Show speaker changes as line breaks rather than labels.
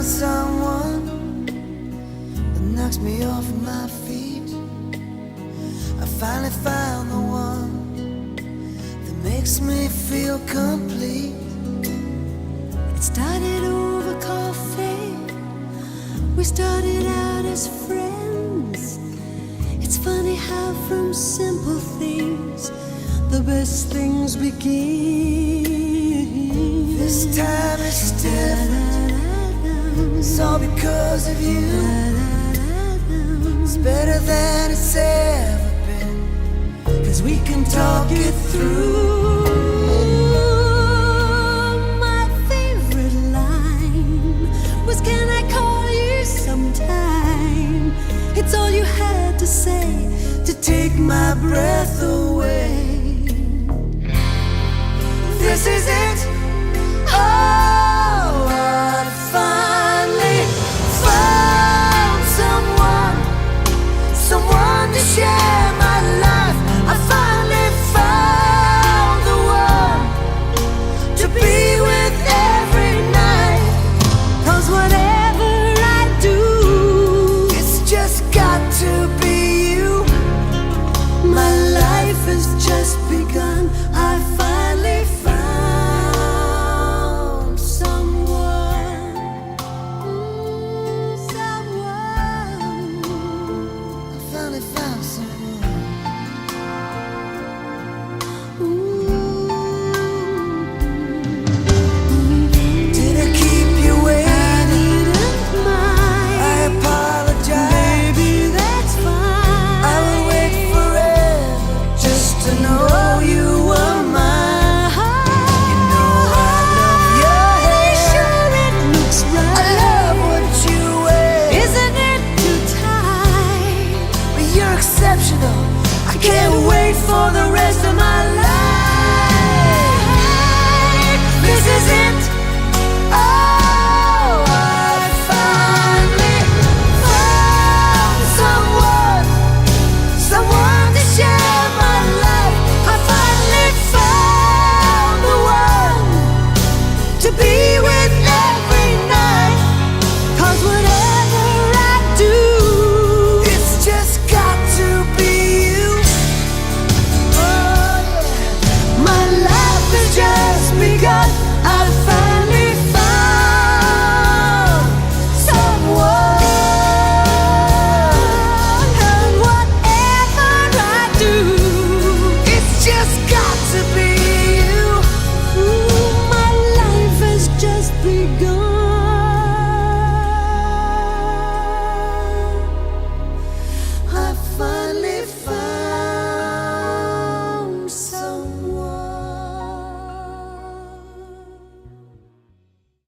found someone that knocks me off my feet. I finally found the one that makes me feel complete.
It started over coffee. We started out as friends. It's funny how from simple things the best things begin.
This time it's different. It's all because of you. It's better than it's ever been, 'cause we can talk it through.
My favorite line was, "Can I call you sometime?" It's all you had to say
To take my breath away. This is it.